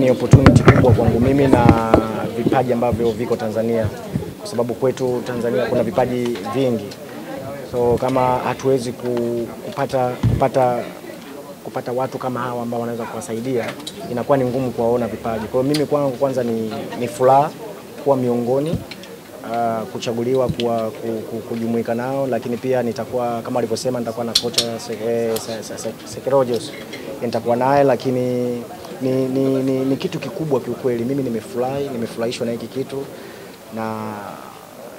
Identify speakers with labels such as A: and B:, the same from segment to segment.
A: Ni opportunity kubwa kwangu mimi na vipaji ambavyo viko Tanzania, kwa sababu kwetu Tanzania kuna vipaji vingi. So kama hatuwezi kupata watu kama hawa ambao wanaweza kuwasaidia, inakuwa ni ngumu kuwaona vipaji. Kwa hiyo mimi kwangu kwanza ni furaha kuwa miongoni, kuchaguliwa kujumuika nao, lakini pia nitakuwa kama alivyosema nitakuwa na kocha Sekerojos, nitakuwa naye, lakini ni kitu kikubwa kiukweli. Mimi nimefurahishwa na hiki kitu, na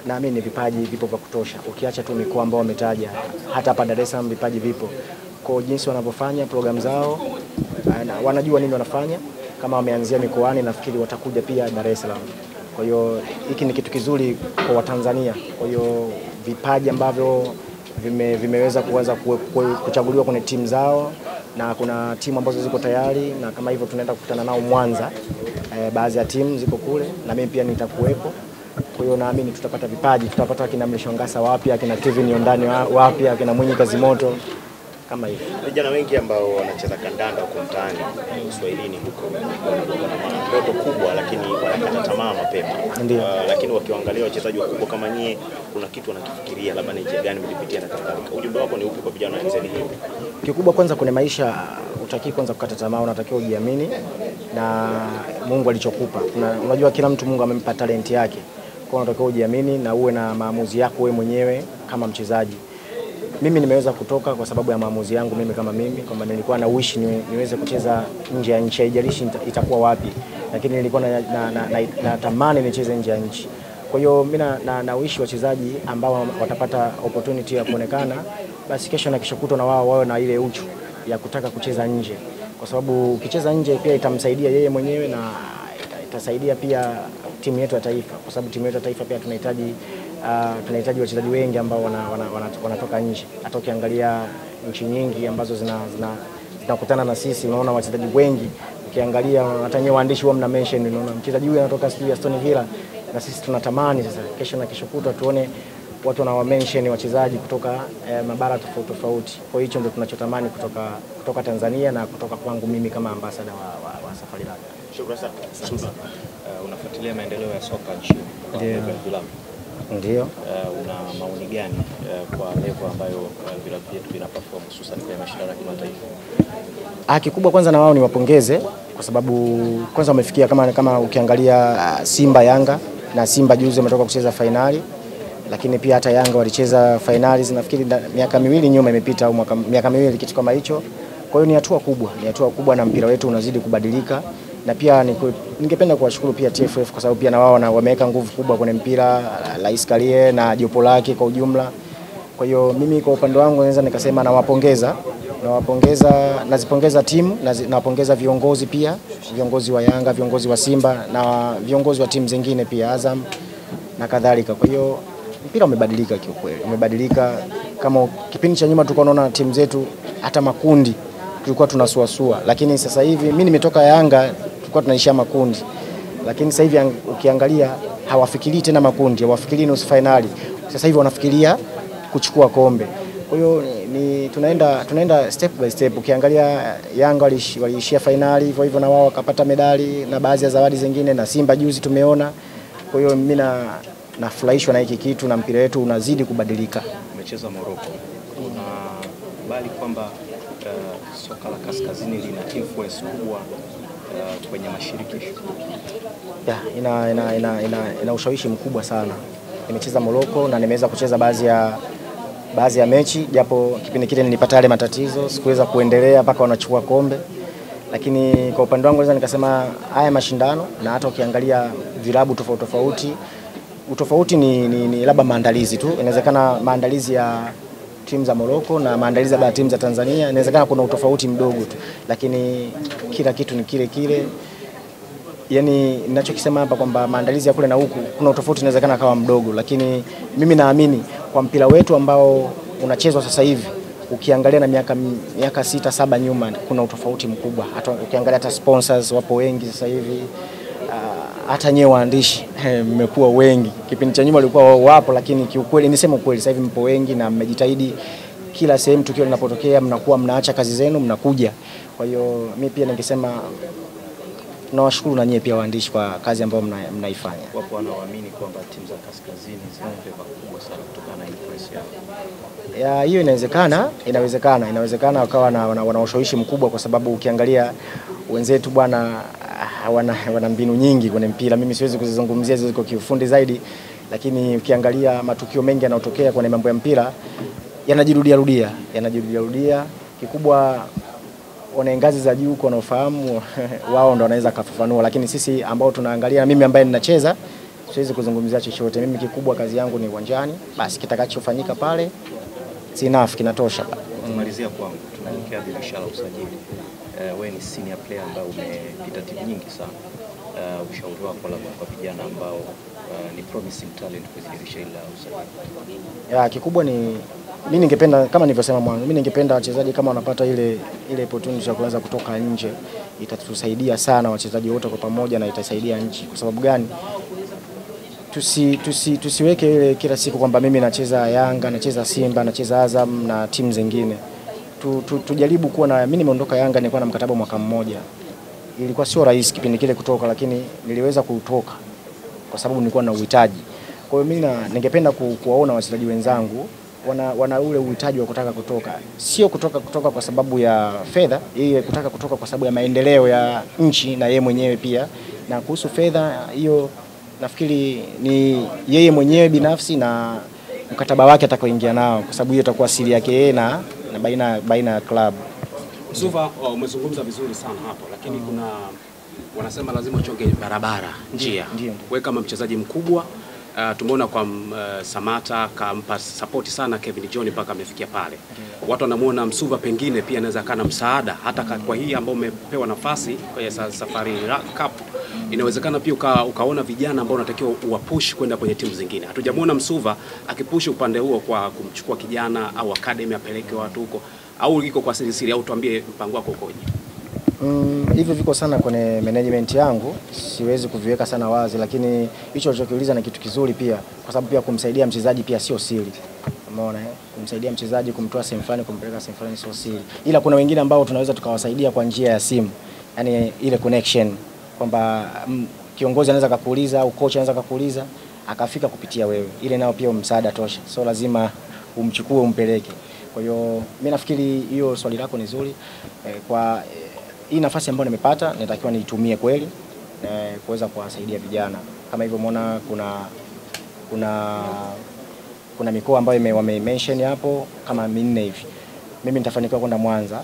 A: naamini vipaji vipo vya kutosha. Ukiacha tu mikoa ambao wametaja, hata hapa Dar es Salaam vipaji vipo. Kwa jinsi wanavyofanya program zao, wanajua nini wanafanya. Kama wameanzia mikoani, nafikiri watakuja pia Dar es Salaam. Kwa hiyo hiki ni kitu kizuri kwa Watanzania. Kwa hiyo vipaji ambavyo vimeweza kuchaguliwa kwenye timu zao, na kuna timu ambazo ziko tayari, na kama hivyo tunaenda kukutana nao Mwanza. Baadhi ya timu ziko kule na mimi pia nitakuwepo. Kwa hiyo naamini tutapata vipaji, tutapata kina Mlishongasa wapya, kina Kevin Yondani wapya, kina Mwinyi Kazimoto kama hivyo.
B: Vijana wengi ambao wanacheza kandanda huko mtaani Uswahilini huko wana ndoto kubwa, lakini wanakata tamaa mapema. Lakini wakiangalia wachezaji wakubwa kama nyie, kuna kitu wanakifikiria, labda ni njia gani mlipitia na kadhalika. Ujumbe wako ni upi kwa vijana wenzeni hivi?
A: Kikubwa kwanza kwenye maisha, utaki kwanza kukata tamaa, unatakiwa ujiamini na Mungu alichokupa. Unajua kila mtu Mungu amempa talent yake. Kwa hiyo unatakiwa ujiamini na uwe na maamuzi yako wewe mwenyewe kama mchezaji. Mimi nimeweza kutoka kwa sababu ya maamuzi yangu mimi kama mimi, kwamba nilikuwa na wish niweze kucheza nje ya nchi, haijalishi itakuwa wapi, lakini nilikuwa natamani nicheze nje ya nchi. Kwa hiyo mimi na wish wachezaji ambao watapata opportunity ya kuonekana, basi kesho na kesho kutwa na wao wawe na ile uchu ya kutaka kucheza nje, kwa sababu ukicheza nje pia itamsaidia yeye mwenyewe na itasaidia pia timu yetu ya taifa, kwa sababu timu yetu ya taifa pia tunahitaji wachezaji wengi ambao wanatoka nje. Hata ukiangalia nchi nyingi ambazo zinakutana na sisi, unaona wachezaji wengi. Ukiangalia hata nyewe waandishi wao mna mention, unaona mchezaji huyu anatoka Aston Villa, na sisi tunatamani sasa kesho na kesho kutwa tuone watu wanawa mention wachezaji kutoka mabara tofauti. Kwa hiyo hicho ndio tunachotamani kutoka Tanzania na kutoka kwangu mimi kama ambassador wa Safari Rugby.
B: Shukrani sana. Unafuatilia maendeleo ya soka nchini kwa vilabu?
A: Ndio.
B: Una maoni gani kwa level ambayo vilabu vyetu vina perform hususan kwenye mashindano ya kimataifa?
A: Kikubwa kwanza na wao ni wapongeze, kwa sababu kwanza wamefikia kama ukiangalia Simba, Yanga, na Simba juzi wametoka kucheza finali, lakini pia hata Yanga walicheza finali nafikiri miaka miwili nyuma imepita, au miaka miwili kitu kama hicho. Kwa hiyo ni hatua kubwa na mpira wetu unazidi kubadilika. Na pia ningependa kuwashukuru pia TFF, kwa sababu pia na wao wameweka nguvu kubwa kwenye mpira, Rais Karie na jopo lake kwa ujumla. Kwa hiyo mimi kwa upande wangu naweza nikasema nazipongeza timu, nawapongeza viongozi pia, viongozi wa Yanga, viongozi wa Simba na viongozi wa timu zingine pia, Azam na kadhalika. Kwa hiyo mpira umebadilika kiukweli, umebadilika. Kama kipindi cha nyuma tulikuwa tunaona timu zetu hata makundi tulikuwa tunasuasua, lakini sasa hivi mimi nimetoka Yanga, tulikuwa tunaishia makundi, lakini sasa hivi ukiangalia hawafikirii tena makundi, hawafikirii nusu finali. Sasa hivi wanafikiria kuchukua kombe. Kwa hiyo tunaenda step by step. Ukiangalia Yanga waliishia finali, hivyo na wao wakapata medali na baadhi ya zawadi zingine, na Simba juzi tumeona. Kwa hiyo mimi nafurahishwa na hiki kitu, na mpira wetu unazidi kubadilika.
B: Umecheza Morocco, unakubali kwamba soka la kaskazini lina influence kubwa kwenye mashirikisho?
A: Ina ushawishi mkubwa sana. Nimecheza Morocco na nimeweza kucheza baadhi ya mechi, japo kipindi kile nilipata yale matatizo, sikuweza kuendelea mpaka wanachukua kombe. Lakini kwa upande wangu naweza nikasema haya mashindano, na hata ukiangalia vilabu tofauti, utofauti ni labda maandalizi tu. Inawezekana maandalizi ya timu za Morocco na maandalizi ya timu za Tanzania inawezekana kuna utofauti mdogo tu, lakini kila kitu ni kile. Yaani ninachokisema hapa kwamba maandalizi ya kule na huku kuna utofauti, inawezekana kawa mdogo, lakini mimi naamini kwa mpira wetu ambao unachezwa sasa hivi, ukiangalia na miaka 6-7 nyuma kuna utofauti mkubwa. Hata ukiangalia hata sponsors wapo wengi sasa hivi, hata nyewe waandishi mmekuwa wengi. Kipindi cha nyuma walikuwa wapo, lakini kiukweli niseme ukweli sasa hivi mpo wengi na mmejitahidi. Kila sehemu tukio linapotokea mnakuwa mnaacha kazi zenu mnakuja. Kwa hiyo mimi pia ningesema tunawashukuru na nyie pia waandishi kwa kazi ambayo mnaifanya.
B: Wapo wanaoamini kwamba timu za kaskazini zina feva kubwa sana kutokana na influence yao.
A: Ya hiyo inawezekana wakawa wana ushawishi mkubwa, kwa sababu ukiangalia wenzetu bwana wana mbinu nyingi kwenye mpira. Mimi siwezi kuzizungumzia ziko kiufundi zaidi, lakini ukiangalia matukio mengi yanayotokea kwenye mambo ya mpira yanajirudia. Kikubwa wana ngazi za juu kwa wanaofahamu wao ndo wanaweza kufafanua, lakini sisi ambao tunaangalia, mimi ambaye ninacheza siwezi kuzungumzia chochote. Mimi kikubwa kazi yangu ni uwanjani, basi kitakachofanyika pale enough, kinatosha.
B: Tumalizia kwangu, tunaelekea dirisha la usajili. Wewe ni senior player ambaye umepita timu nyingi sana. Ushauri wako labda kwa vijana ambao ni promising talent kwenye dirisha la usajili?
A: Ya kikubwa ni mimi ningependa, kama nilivyosema mwanzo, mimi ningependa wachezaji kama wanapata ile opportunity ya kuanza kutoka nje, itatusaidia sana wachezaji wote kwa pamoja na itasaidia nchi. Kwa sababu gani? Tusiweke ile kila siku kwamba mimi nacheza Yanga, nacheza Simba, nacheza Azam na timu zingine. Tujaribu kuwa na, mimi nimeondoka Yanga nilikuwa na mkataba mwaka mmoja. Ilikuwa sio rahisi kipindi kile kutoka, lakini niliweza kutoka kwa sababu nilikuwa na uhitaji. Kwa hiyo mimi ningependa kuwaona wachezaji wenzangu wana ule uhitaji wa kutaka kutoka. Sio kutoka kwa sababu ya fedha, yeye kutaka kutoka kwa sababu ya maendeleo ya nchi na yeye mwenyewe pia. Na kuhusu fedha hiyo nafikiri ni yeye mwenyewe binafsi na mkataba wake atakaoingia nao, kwa sababu hiyo itakuwa siri yake yeye na baina ya club.
C: Msuva, umezungumza vizuri sana hapo, lakini kuna wanasema lazima uchonge barabara njia. Wewe kama mchezaji mkubwa, tumeona kwa Samata kampa support sana Kevin John mpaka amefikia pale. Watu wanamuona Msuva pengine pia anaweza kana msaada hata kwa hii ambao umepewa nafasi kwa Safari Cup. Inawezekana pia ukaona vijana ambao unatakiwa uwapush kwenda kwenye timu zingine. Hatujamuona Msuva akipush upande huo kwa kumchukua kijana au academy apeleke watu huko, au iko kwa siri, au tuambie mpango wako ukoje?
A: Hivyo viko sana kwenye management yangu, siwezi kuviweka sana wazi, lakini hicho alichokiuliza na kitu kizuri pia, kwa sababu pia kumsaidia mchezaji pia sio siri. Umeona kumsaidia mchezaji kumtoa sehemu fulani kumpeleka sehemu fulani sio siri. Ila kuna wengine ambao tunaweza tukawasaidia kwa njia ya simu. Yaani ile connection kwamba kiongozi anaweza kukuuliza au coach anaweza kukuuliza akafika kupitia wewe. Ile nao pia msaada tosha. So lazima umchukue umpeleke. Kwa hiyo mimi nafikiri hiyo swali lako ni zuri. Kwa hii nafasi ambayo nimepata natakiwa niitumie kweli kuweza kuwasaidia vijana. Kama hivyo umeona kuna mikoa ambayo wame-mention hapo kama 4 hivi. Mimi nitafanikiwa kwenda Mwanza.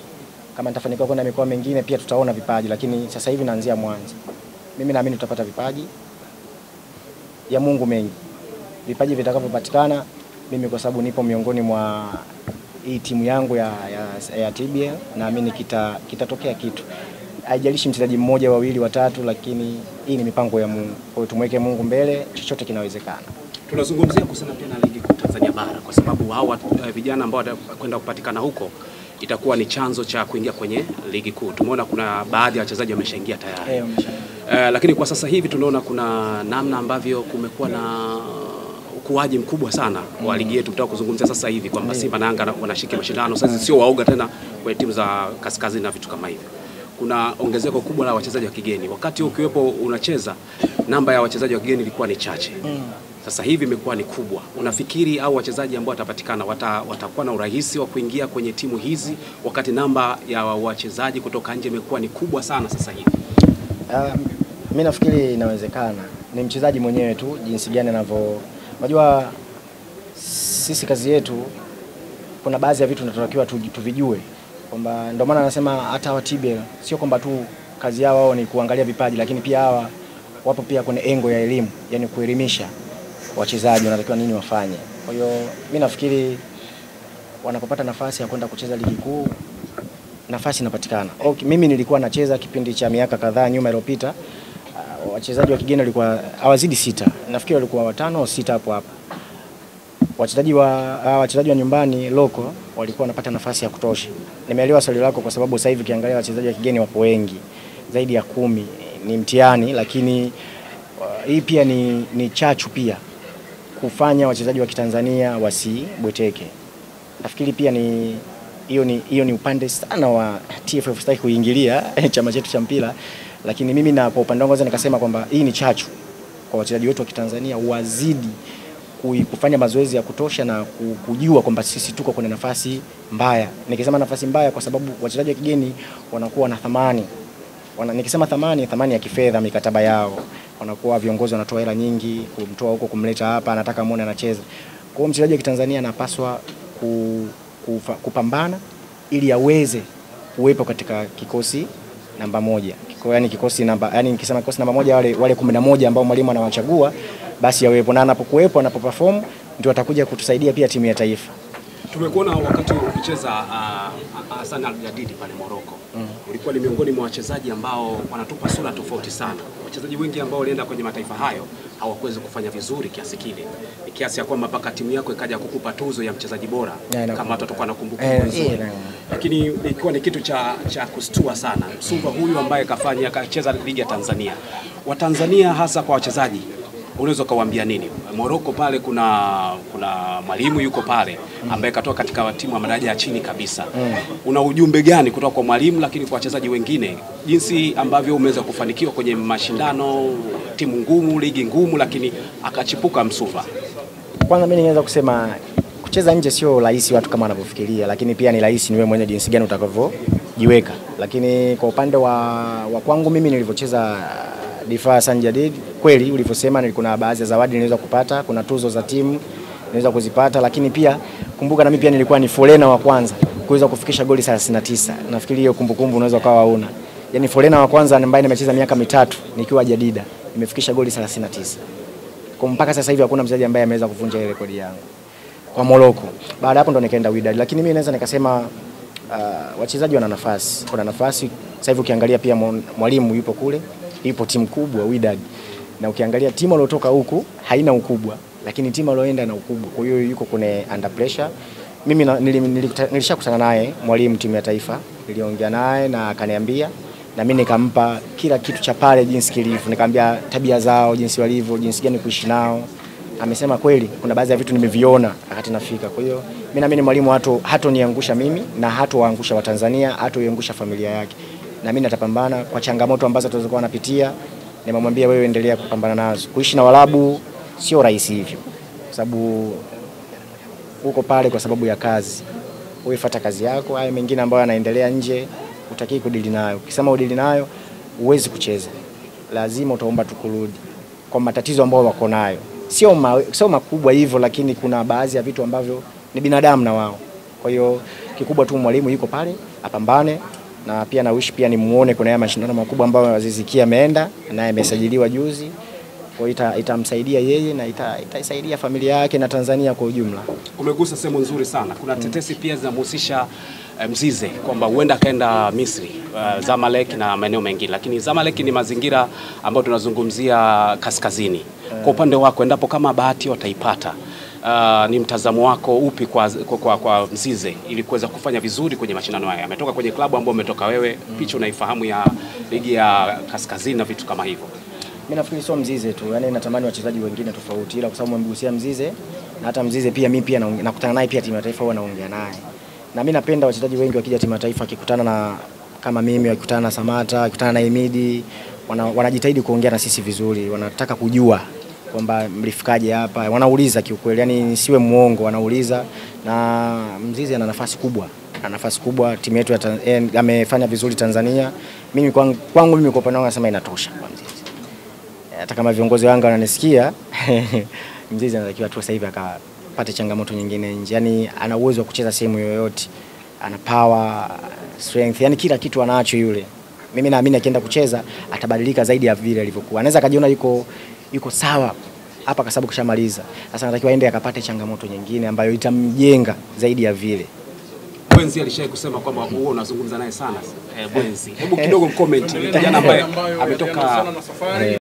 A: Kama nitafanikiwa kwenda mikoa mingine pia tutaona vipaji, lakini sasa hivi naanzia Mwanza. Mimi naamini tutapata vipaji ya Mungu mengi. Vipaji vitakavyopatikana, mimi kwa sababu nipo miongoni mwa hii timu yangu ya TBL, naamini kitatokea kitu. Haijalishi mchezaji mmoja, wawili, watatu, lakini hii ni mipango ya Mungu. Kwa hiyo tumweke Mungu mbele, chochote kinawezekana.
C: Tunazungumzia kusema tena ligi kuu Tanzania bara, kwa sababu hawa vijana ambao watakwenda kupatikana huko itakuwa ni chanzo cha kuingia kwenye ligi kuu. Tumeona kuna baadhi ya wachezaji wameshaingia tayari. Lakini kwa sasa hivi tunaona kuna namna ambavyo kumekuwa na ukuaji mkubwa sana wa ligi yetu. Tutaka kuzungumzia sasa hivi kwamba Simba na Yanga wanashika mashindano. Sasa sio waoga tena kwa timu za kaskazini na vitu kama hivyo. Kuna ongezeko kubwa la wachezaji wa kigeni. Wakati ukiwepo unacheza, namba ya wachezaji wa kigeni ilikuwa ni chache. Sasa hivi imekuwa ni kubwa. Unafikiri au wachezaji ambao watapatikana watakuwa na urahisi wa kuingia kwenye timu hizi wakati namba ya wachezaji kutoka nje imekuwa ni kubwa sana sasa hivi?
A: Mimi nafikiri inawezekana. Ni mchezaji mwenyewe tu jinsi gani anavyo. Unajua sisi kazi yetu kuna baadhi ya vitu tunatakiwa tuvijue. Kwamba ndio maana nasema hata wa TBL sio kwamba tu kazi yao wao ni kuangalia vipaji, lakini pia hawa wapo pia kwenye engo ya elimu, yani kuelimisha wachezaji wanatakiwa nini wafanye. Kwa hiyo mimi nafikiri wanapopata nafasi ya kwenda kucheza ligi kuu, nafasi inapatikana. Okay, mimi nilikuwa nacheza kipindi cha miaka kadhaa nyuma iliyopita. Wachezaji wa kigeni walikuwa hawazidi 6. Nafikiri walikuwa 5 au 6 hapo. Wachezaji wa nyumbani loko walikuwa wanapata nafasi ya kutosha. Nimeelewa swali lako kwa sababu sasa hivi ukiangalia wachezaji wa kigeni wapo wengi, zaidi ya 10. Ni mtihani, lakini hii pia ni chachu pia kufanya wachezaji wa Kitanzania wasibweteke. Nafikiri pia hiyo ni upande sana wa TFF sitaki kuingilia chama chetu cha mpira, lakini mimi na kwa upande wangu nikasema kwamba hii ni chachu kwa wachezaji wetu wa Kitanzania wazidi kufanya mazoezi ya kutosha na kujua kwamba sisi tuko kwenye nafasi mbaya. Nikisema nafasi mbaya kwa sababu wachezaji wa kigeni wanakuwa na thamani. Nikisema thamani ya kifedha, mikataba yao. Wanakuwa viongozi wanatoa hela nyingi kumtoa huko kumleta hapa, anataka muone anacheza. Kwa hiyo mchezaji wa Kitanzania anapaswa kupambana ili aweze kuwepo katika kikosi namba 1. Yaani kikosi namba, yani nikisema kikosi namba 1 wale 11 ambao mwalimu anawachagua basi yawepo, na anapokuwepo anapoperform ndio atakuja kutusaidia pia timu ya taifa.
C: Tumekuona wakati ukicheza Hassan Al-Jadidi pale Morocco. Ulikuwa ni miongoni mwa wachezaji ambao wanatupa sura tofauti sana. Wachezaji wengi ambao walienda kwenye mataifa hayo hawakuweza kufanya vizuri kiasi kile. Ni kiasi ya kwamba mpaka timu yako ikaja kukupa tuzo ya mchezaji bora kama tutakuwa nakumbuka vizuri. Lakini ilikuwa ni kitu cha kustua sana. Msuva huyu ambaye kacheza ligi ya Tanzania. Watanzania hasa kwa wachezaji unaweza kuwaambia nini? Morocco pale kuna mwalimu yuko pale ambaye katoka katika timu ya madaraja ya chini kabisa. Una ujumbe gani kutoka kwa mwalimu lakini kwa wachezaji wengine jinsi ambavyo umeweza kufanikiwa kwenye mashindano, timu ngumu, ligi ngumu, lakini akachipuka Msuva?
A: Kwanza mimi ninaweza kusema kucheza nje sio rahisi watu kama wanavyofikiria, lakini pia ni rahisi ni wewe mwenyewe jinsi gani utakavyojiweka. Lakini kwa upande wa kwangu mimi nilivyocheza Difa Hassan Jadid, kweli ulivyosema nilikuwa na baadhi ya zawadi niliweza kupata, kuna tuzo za timu niliweza kuzipata, lakini pia kumbuka na mimi pia nilikuwa ni folena wa kwanza kuweza kufikisha goli 39. Nafikiri hiyo kumbukumbu unaweza kawa una. Yaani folena wa kwanza ambaye nimecheza miaka 3 nikiwa Jadida, nimefikisha goli 39. Kwa mpaka sasa hivi hakuna mchezaji ambaye ameweza kuvunja ile rekodi yangu kwa Morocco. Baada hapo ndo nikaenda Wydad, lakini mimi naweza nikasema wachezaji wana nafasi. Kuna nafasi sasa hivi ukiangalia pia mwalimu yupo kule. Ipo timu kubwa Wydad. Na ukiangalia timu iliyotoka huku haina ukubwa, lakini timu iliyoenda na ukubwa. Kwa hiyo yuko kwenye under pressure. Mimi nilishakutana naye mwalimu timu ya taifa. Niliongea naye na akaniambia, na mimi nikampa kila kitu cha pale jinsi kilivyo. Nikamwambia tabia zao, jinsi walivyo, jinsi gani kuishi nao. Amesema kweli kuna baadhi ya vitu nimeviona wakati nafika. Kwa hiyo mimi naamini mwalimu hatoniangusha mimi na hatowaangusha Watanzania, hatoiangusha familia yake. Na mimi natapambana kwa changamoto ambazo tulizokuwa napitia. Nimemwambia wewe endelea kupambana nazo. Kuishi na Waarabu sio rahisi hivyo. Kwa sababu uko pale kwa sababu ya kazi. Wewe fuata kazi yako, haya mengine ambayo yanaendelea nje utaki kudili nayo. Ukisema udili nayo huwezi kucheza. Lazima utaomba tukurudi kwa matatizo ambayo wako nayo. Sio makubwa hivyo, lakini kuna baadhi ya vitu ambavyo ni binadamu na wao. Kwa hiyo kikubwa tu mwalimu yuko pale apambane. Na pia na wish pia nimuone kuna haya mashindano makubwa ambayo Aziz Ki ameenda naye amesajiliwa juzi. Kwa hiyo itamsaidia yeye na itasaidia familia yake na Tanzania kwa ujumla.
C: Umegusa sehemu nzuri sana. Kuna tetesi pia zinamhusisha Mzize kwamba huenda kaenda Misri, Zamalek na maeneo mengine, lakini Zamalek ni mazingira ambayo tunazungumzia kaskazini. Kwa upande wako endapo kama bahati wataipata, ni mtazamo wako upi kwa Mzize ili kuweza kufanya vizuri kwenye mashindano haya? Ametoka kwenye klabu ambayo umetoka wewe, picha unaifahamu ya ligi ya kaskazini na vitu kama hivyo.
A: Mimi nafikiri sio Mzize tu, yani natamani wachezaji wengine tofauti, ila kwa sababu umemgusia Mzize na hata Mzize pia mimi pia nakutana naye pia timu ya taifa huwa naongea naye. Na mimi napenda wachezaji wengi wakija timu ya taifa wakikutana na kama mimi, wakikutana na Samata, wakikutana na Imidi, wanajitahidi kuongea na sisi vizuri, wanataka kujua kwamba mlifikaje hapa, wanauliza kiukweli, yani siwe muongo, wanauliza. Na Mzize ana nafasi kubwa, timu yetu amefanya vizuri Tanzania. Mimi kwangu mimi kwa upande wangu nasema inatosha kwa Mzize. Hata kama viongozi wangu wananisikia, Mzize anatakiwa tu sasa hivi akapate changamoto nyingine nje. Yani ana uwezo wa kucheza sehemu yoyote, ana power, strength, yani kila kitu anacho yule. Mimi naamini akienda kucheza atabadilika zaidi ya vile alivyokuwa. Anaweza kajiona yuko sawa hapa kwa sababu kishamaliza. Sasa anatakiwa aende akapate changamoto nyingine ambayo itamjenga zaidi ya vile.
C: Bwenzi alishaye kusema kwamba huo unazungumza naye sana. Bwenzi, hebu kidogo comment kijana ambaye ametoka